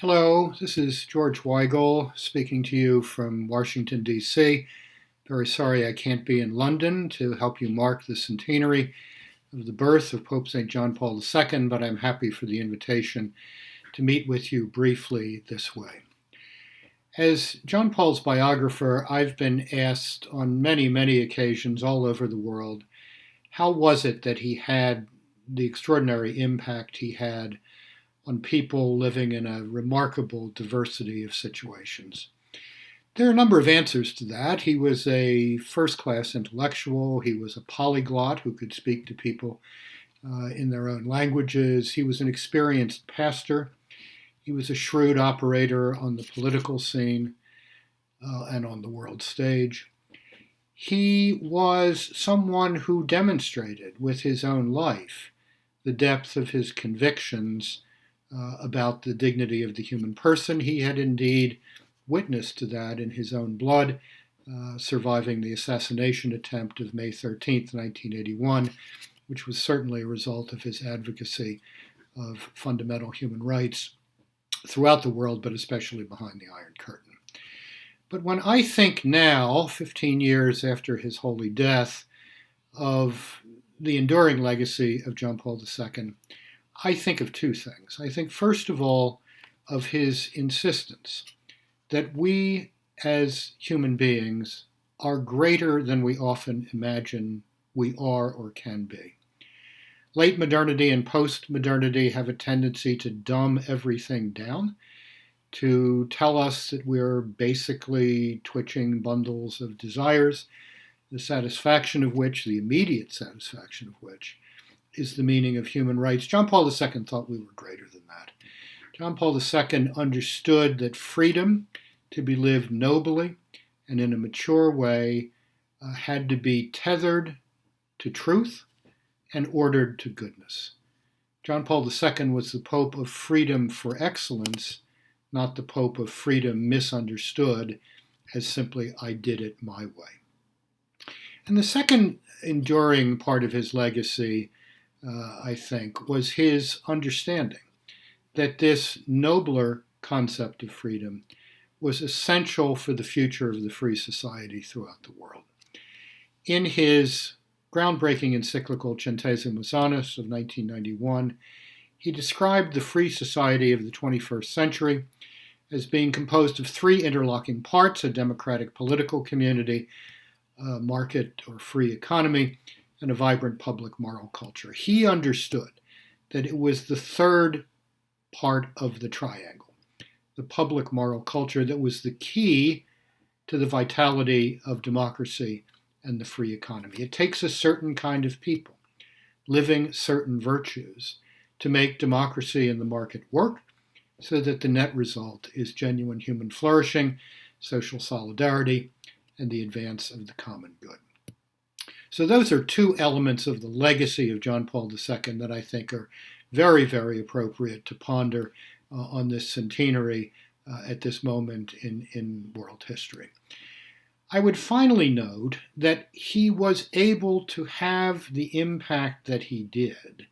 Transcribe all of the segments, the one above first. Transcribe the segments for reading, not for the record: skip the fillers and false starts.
Hello, this is George Weigel speaking to you from Washington, D.C. Very sorry I can't be in London to help you mark the centenary of the birth of Pope St. John Paul II, but I'm happy for the invitation to meet with you briefly this way. As John Paul's biographer, I've been asked on many, many occasions all over the world, how was it that he had the extraordinary impact he had on people living in a remarkable diversity of situations? There are a number of answers to that. He was a first-class intellectual. He was a polyglot who could speak to people in their own languages. He was an experienced pastor. He was a shrewd operator on the political scene and on the world stage. He was someone who demonstrated with his own life the depth of his convictions about the dignity of the human person. He had indeed witnessed to that in his own blood, surviving the assassination attempt of May 13th, 1981, which was certainly a result of his advocacy of fundamental human rights throughout the world, but especially behind the Iron Curtain. But when I think now, 15 years after his holy death, of the enduring legacy of John Paul II, I think of two things. I think, first of all, of his insistence that we as human beings are greater than we often imagine we are or can be. Late modernity and post-modernity have a tendency to dumb everything down, to tell us that we're basically twitching bundles of desires, the satisfaction of which, the immediate satisfaction of which, is the meaning of human rights. John Paul II thought we were greater than that. John Paul II understood that freedom to be lived nobly and in a mature way had to be tethered to truth and ordered to goodness. John Paul II was the Pope of freedom for excellence, not the Pope of freedom misunderstood as simply, I did it my way. And the second enduring part of his legacy, I think, was his understanding that this nobler concept of freedom was essential for the future of the free society throughout the world. In his groundbreaking encyclical Centesimus Annus of 1991, he described the free society of the 21st century as being composed of three interlocking parts: a democratic political community, a market or free economy, and a vibrant public moral culture. He understood that it was the third part of the triangle, the public moral culture, that was the key to the vitality of democracy and the free economy. It takes a certain kind of people living certain virtues to make democracy and the market work so that the net result is genuine human flourishing, social solidarity, and the advance of the common good. So those are two elements of the legacy of John Paul II that I think are very, very appropriate to ponder on this centenary at this moment in world history. I would finally note that he was able to have the impact that he did,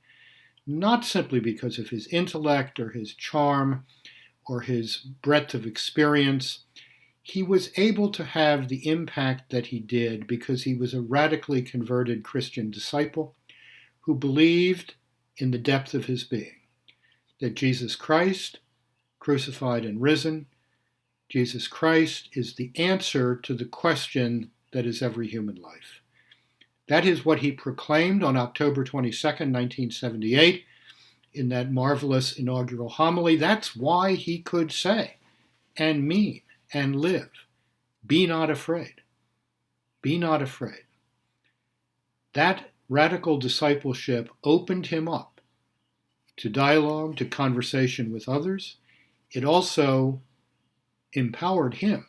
not simply because of his intellect or his charm or his breadth of experience. He was able to have the impact that he did because he was a radically converted Christian disciple who believed in the depth of his being that Jesus Christ, crucified and risen, Jesus Christ is the answer to the question that is every human life. That is what he proclaimed on October 22nd, 1978, in that marvelous inaugural homily. That's why he could say and mean and live, be not afraid. Be not afraid. That radical discipleship opened him up to dialogue, to conversation with others. It also empowered him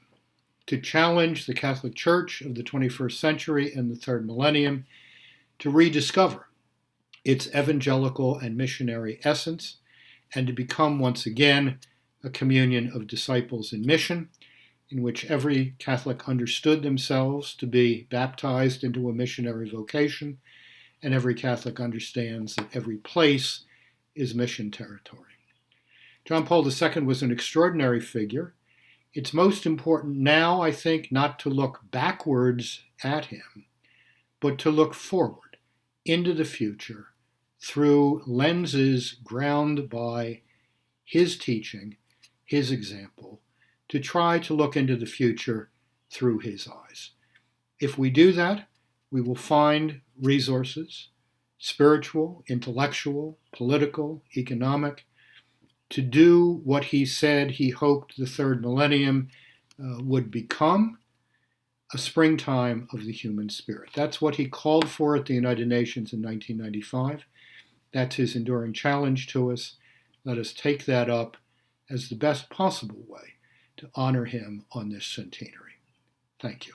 to challenge the Catholic Church of the 21st century and the third millennium to rediscover its evangelical and missionary essence and to become once again a communion of disciples in mission, in which every Catholic understood themselves to be baptized into a missionary vocation, and every Catholic understands that every place is mission territory. John Paul II was an extraordinary figure. It's most important now, I think, not to look backwards at him, but to look forward into the future through lenses ground by his teaching, his example, to try to look into the future through his eyes. If we do that, we will find resources, spiritual, intellectual, political, economic, to do what he said he hoped the third millennium would become, a springtime of the human spirit. That's what he called for at the United Nations in 1995. That's his enduring challenge to us. Let us take that up as the best possible way to honor him on this centenary. Thank you.